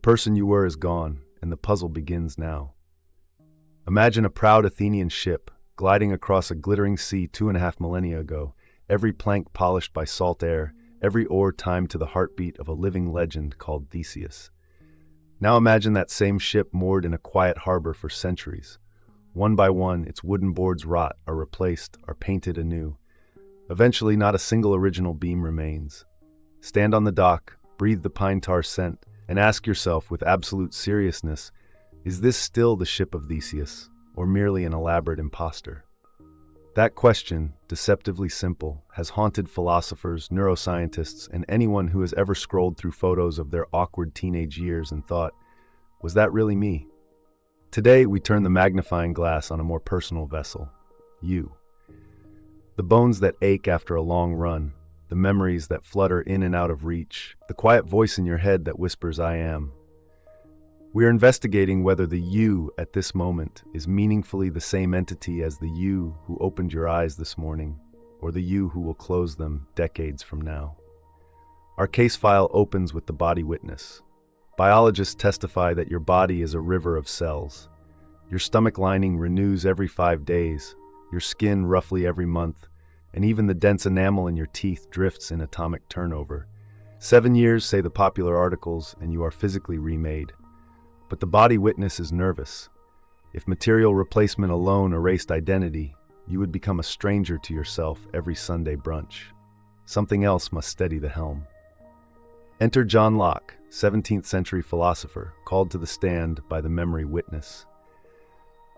person you were is gone, and the puzzle begins now. Imagine a proud Athenian ship, gliding across a glittering sea 2.5 millennia ago, every plank polished by salt air, every oar timed to the heartbeat of a living legend called Theseus. Now imagine that same ship moored in a quiet harbor for centuries. One by one, its wooden boards rot, are replaced, are painted anew. Eventually, not a single original beam remains. Stand on the dock, breathe the pine tar scent, and ask yourself with absolute seriousness, is this still the Ship of Theseus, or merely an elaborate imposter? That question, deceptively simple, has haunted philosophers, neuroscientists, and anyone who has ever scrolled through photos of their awkward teenage years and thought, was that really me? Today, we turn the magnifying glass on a more personal vessel, you. The bones that ache after a long run, the memories that flutter in and out of reach, the quiet voice in your head that whispers, I am. We are investigating whether the you at this moment is meaningfully the same entity as the you who opened your eyes this morning, or the you who will close them decades from now. Our case file opens with the body witness. Biologists testify that your body is a river of cells. Your stomach lining renews every 5 days, your skin roughly every month, and even the dense enamel in your teeth drifts in atomic turnover. 7 years, say the popular articles, and you are physically remade. But the body witness is nervous. If material replacement alone erased identity, you would become a stranger to yourself every Sunday brunch. Something else must steady the helm. Enter John Locke, 17th century philosopher, called to the stand by the memory witness.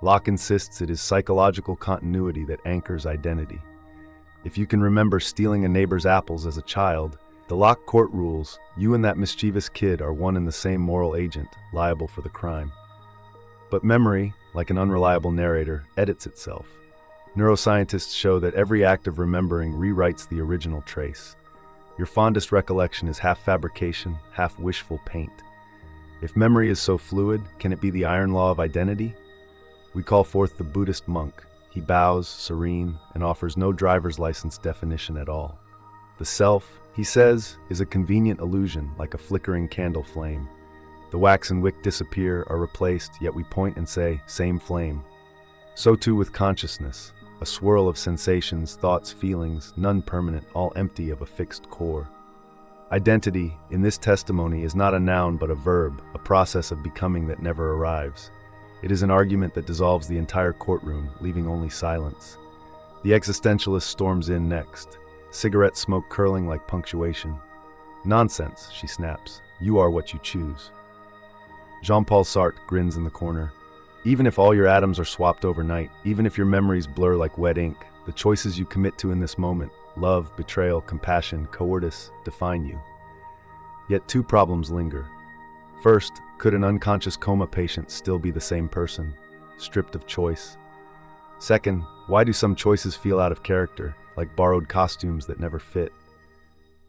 Locke insists it is psychological continuity that anchors identity. If you can remember stealing a neighbor's apples as a child, the Locke court rules, you and that mischievous kid are one and the same moral agent, liable for the crime. But memory, like an unreliable narrator, edits itself. Neuroscientists show that every act of remembering rewrites the original trace. Your fondest recollection is half fabrication, half wishful paint. If memory is so fluid, can it be the iron law of identity? We call forth the Buddhist monk. He bows, serene, and offers no driver's license definition at all. The self, he says, is a convenient illusion like a flickering candle flame. The wax and wick disappear, are replaced, yet we point and say, same flame. So too with consciousness, a swirl of sensations, thoughts, feelings, none permanent, all empty of a fixed core. Identity, in this testimony, is not a noun but a verb, a process of becoming that never arrives. It is an argument that dissolves the entire courtroom, leaving only silence. The existentialist storms in next. Cigarette smoke curling like punctuation. Nonsense, she snaps. You are what you choose. Jean-Paul Sartre grins in the corner. Even if all your atoms are swapped overnight, even if your memories blur like wet ink, the choices you commit to in this moment, love, betrayal, compassion, cowardice, define you. Yet 2 problems linger. First, could an unconscious coma patient still be the same person, stripped of choice? Second, why do some choices feel out of character, like borrowed costumes that never fit?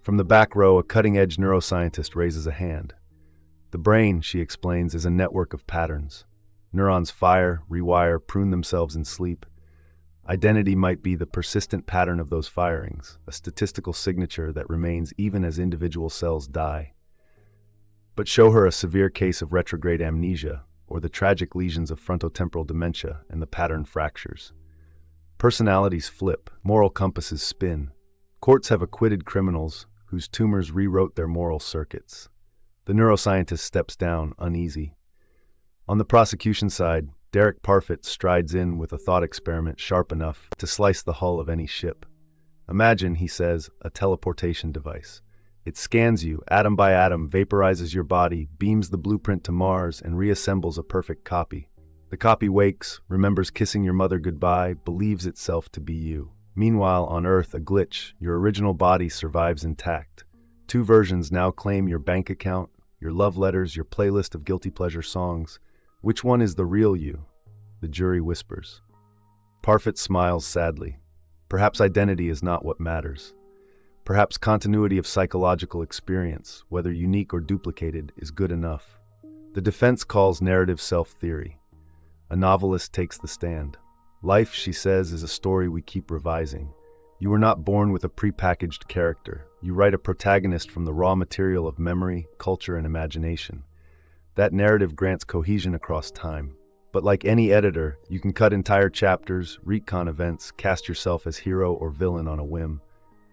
From the back row, a cutting-edge neuroscientist raises a hand. The brain, she explains, is a network of patterns. Neurons fire, rewire, prune themselves in sleep. Identity might be the persistent pattern of those firings, a statistical signature that remains even as individual cells die. But show her a severe case of retrograde amnesia, or the tragic lesions of frontotemporal dementia, and the pattern fractures. Personalities flip, moral compasses spin. Courts have acquitted criminals whose tumors rewrote their moral circuits. The neuroscientist steps down, uneasy. On the prosecution side, Derek Parfit strides in with a thought experiment sharp enough to slice the hull of any ship. Imagine, he says, a teleportation device. It scans you, atom by atom, vaporizes your body, beams the blueprint to Mars, and reassembles a perfect copy. The copy wakes, remembers kissing your mother goodbye, believes itself to be you. Meanwhile, on Earth, a glitch, your original body survives intact. 2 versions now claim your bank account, your love letters, your playlist of guilty pleasure songs. Which one is the real you? The jury whispers. Parfit smiles sadly. Perhaps identity is not what matters. Perhaps continuity of psychological experience, whether unique or duplicated, is good enough. The defense calls narrative self-theory. A novelist takes the stand. Life, she says, is a story we keep revising. You were not born with a prepackaged character. You write a protagonist from the raw material of memory, culture, and imagination. That narrative grants cohesion across time. But like any editor, you can cut entire chapters, retcon events, cast yourself as hero or villain on a whim.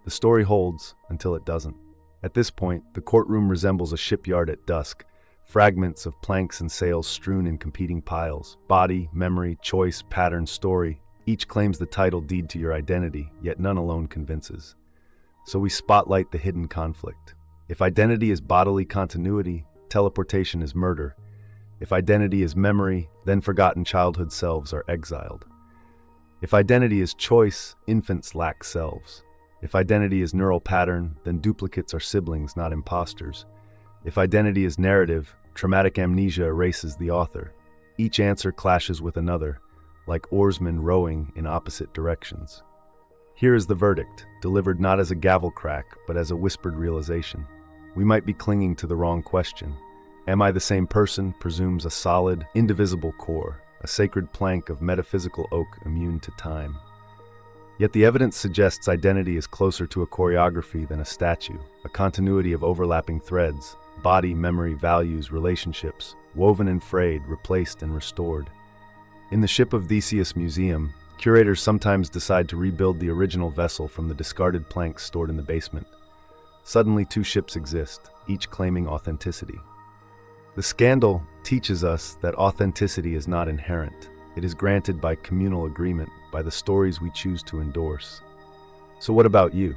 The story holds until it doesn't. At this point, the courtroom resembles a shipyard at dusk, fragments of planks and sails strewn in competing piles. Body, memory, choice, pattern, story. Each claims the title deed to your identity, yet none alone convinces. So we spotlight the hidden conflict. If identity is bodily continuity, teleportation is murder. If identity is memory, then forgotten childhood selves are exiled. If identity is choice, infants lack selves. If identity is neural pattern, then duplicates are siblings, not imposters. If identity is narrative, traumatic amnesia erases the author. Each answer clashes with another, like oarsmen rowing in opposite directions. Here is the verdict, delivered not as a gavel crack, but as a whispered realization. We might be clinging to the wrong question. Am I the same person presumes a solid, indivisible core, a sacred plank of metaphysical oak immune to time. Yet the evidence suggests identity is closer to a choreography than a statue, a continuity of overlapping threads, body, memory, values, relationships, woven and frayed, replaced and restored. In the Ship of Theseus museum, curators sometimes decide to rebuild the original vessel from the discarded planks stored in the basement. Suddenly, two ships exist, each claiming authenticity. The scandal teaches us that authenticity is not inherent. It is granted by communal agreement, by the stories we choose to endorse. So what about you?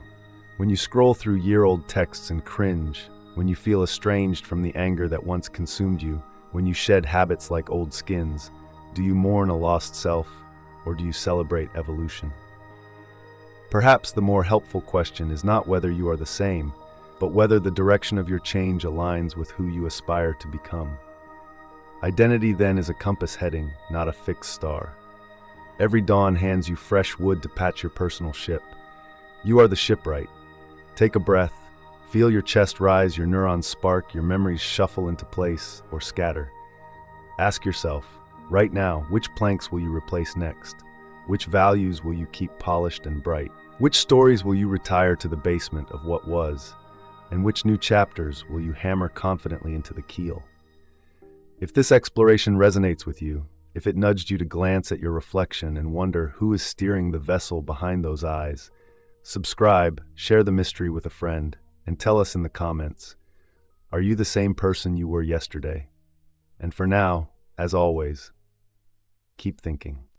When you scroll through year-old texts and cringe, when you feel estranged from the anger that once consumed you, when you shed habits like old skins, do you mourn a lost self, or do you celebrate evolution? Perhaps the more helpful question is not whether you are the same, but whether the direction of your change aligns with who you aspire to become. Identity then is a compass heading, not a fixed star. Every dawn hands you fresh wood to patch your personal ship. You are the shipwright. Take a breath, feel your chest rise, your neurons spark, your memories shuffle into place or scatter. Ask yourself, right now, which planks will you replace next? Which values will you keep polished and bright? Which stories will you retire to the basement of what was? And which new chapters will you hammer confidently into the keel? If this exploration resonates with you, if it nudged you to glance at your reflection and wonder who is steering the vessel behind those eyes, subscribe, share the mystery with a friend, and tell us in the comments, are you the same person you were yesterday? And for now, as always, keep thinking.